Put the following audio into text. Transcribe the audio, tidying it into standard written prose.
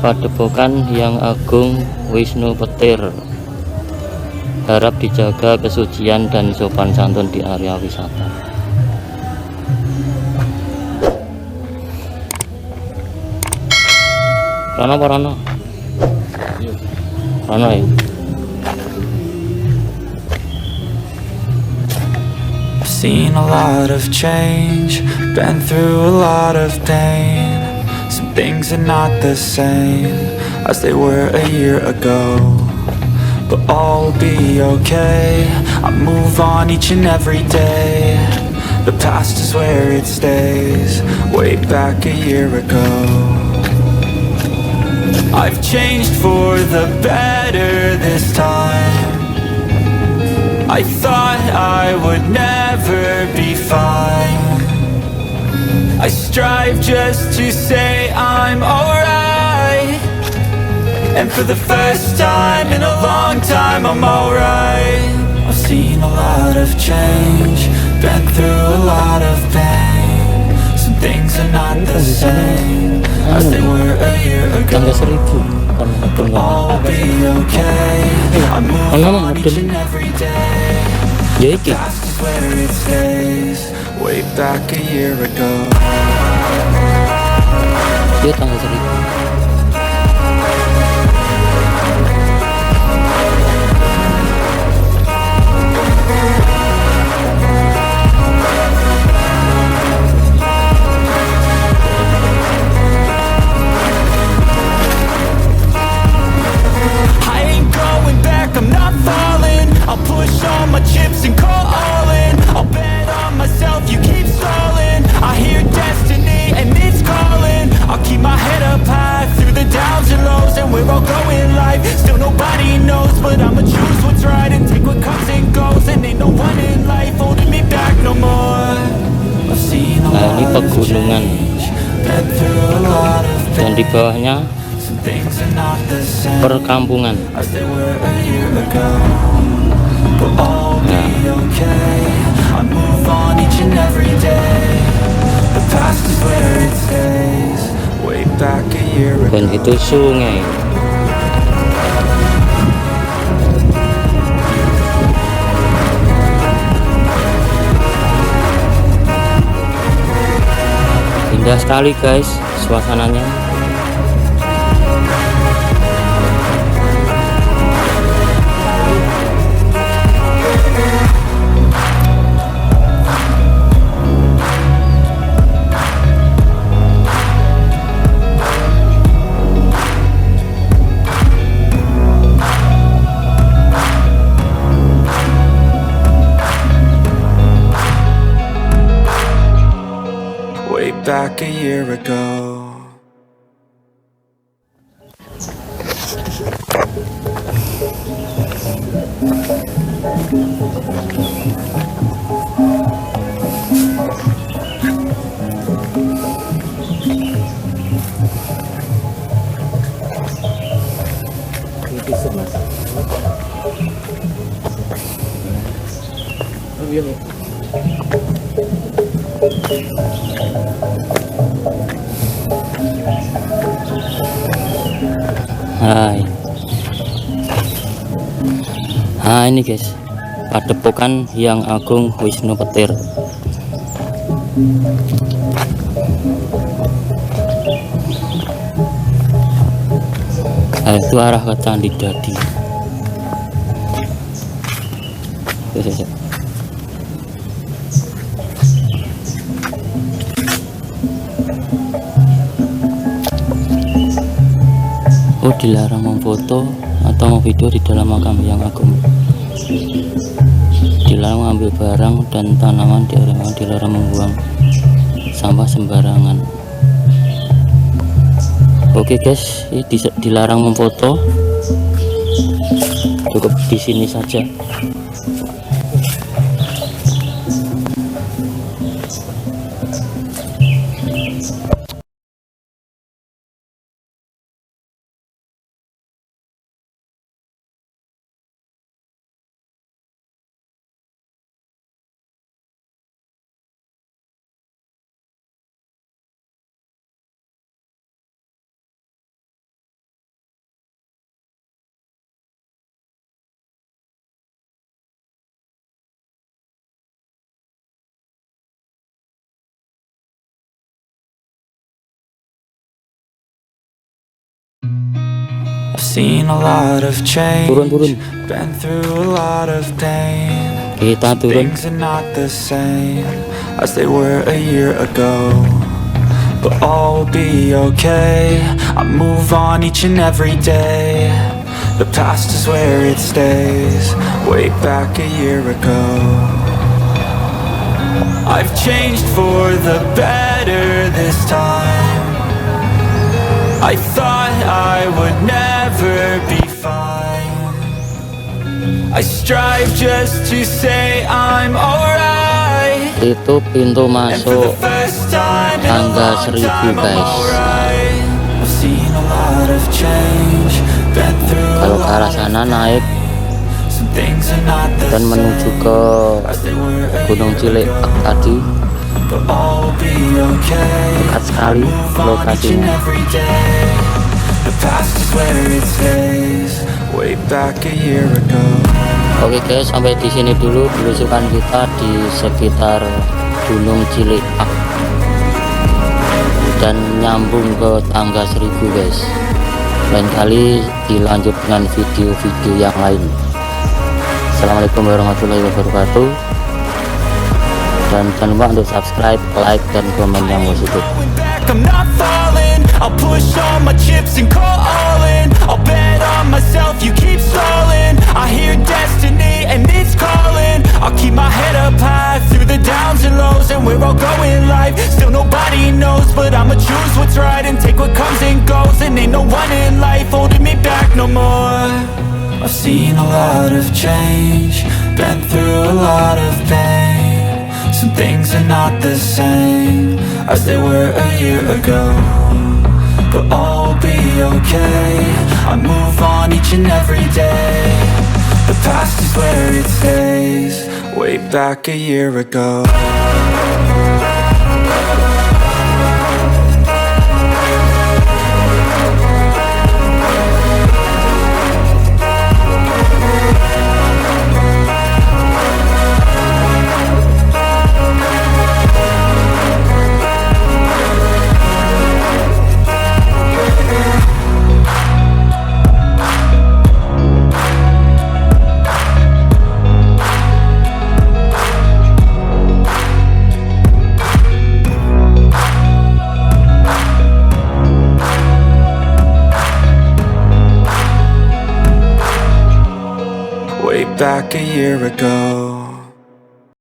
Padepokan Hyang Agung Wisnu Petir. Harap dijaga kesucian dan sopan santun di area wisata. Rono apa Rono? Rono ya. Seen a lot of change, been through a lot of pain. Some things are not the same as they were a year ago, but all will be okay. I move on each and every day. The past is where it stays, way back a year ago. I've changed for the better this time. I thought I would never be fine. I strive just to say I'm alright, and for the first time in a long time I'm alright. I've seen a lot of change, been through a lot of pain. Some things are not the same as they were a year ago. Tangga Seribu. But all will be okay. I move on each and every day. Ya iki. Past is where it stays, way back a year ago. Dia Tangga Seribu. I'm not falling, I'll push all my chips and call all in. I'll bet on myself, you keep stalling. I hear destiny and it's calling. I'll keep my head up high through the downs and lows, and we're all going life. Still nobody knows, but I'ma choose what's right and take what comes and goes. And ain't no one in life holding me back no more. I've seen a lot Ini pegunungan, dan di bawahnya perkampungan. Dan itu sungai. Indah sekali guys suasananya. Back a year ago. Hai. Nah ini guys, Padepokan Hyang Agung Wisnu Petir. Nah, itu arah ke Candi Dadi. Oh, dilarang memfoto atau video di dalam makam Hyang Agung. Dilarang mengambil barang dan tanaman di area, dilarang membuang sampah sembarangan. Oke guys, ini dilarang memfoto. Cukup di sini saja. I've seen a lot of change, Turun. been through a lot of pain. Kita turun. Things are not the same as they were a year ago, but all will be okay. I move on each and every day. The past is where it stays, way back a year ago. I've changed for the better this time. I thought I would never be fine. I strive just to say I'm alright. Itu pintu And for the masuk first time in a Tangga long Seribu, time, I'm guys. alright. I've seen a lot of change, been through a Kalau ke arah lot of sana naik some things are not the dan menuju same ke as they were a Gunung year Cilik ago. tadi. But all will be okay. Dekat sekali Move on each and lokasinya. every day. The past is where it stays, way back a year ago. Oke guys, sampai di sini dulu belusukan kita di sekitar Gunung Cilik dan nyambung ke Tangga Seribu guys. Lain kali dilanjut dengan video-video yang lain. Assalamualaikum warahmatullahi wabarakatuh. Dan jangan lupa untuk subscribe, like, dan komen yang positif. I'm not falling, I'll push all my chips and call all in. I'll bet on myself, you keep stalling. I hear destiny and it's calling. I'll keep my head up high through the downs and lows, and we're all going live. Still nobody knows, but I'ma choose what's right and take what comes and goes. And ain't no one in life holding me back no more. I've seen a lot of change, been through a lot of pain. Some things are not the same as they were a year ago, but all will be okay. I move on each and every day. The past is where it stays, way back a year ago. Back a year ago.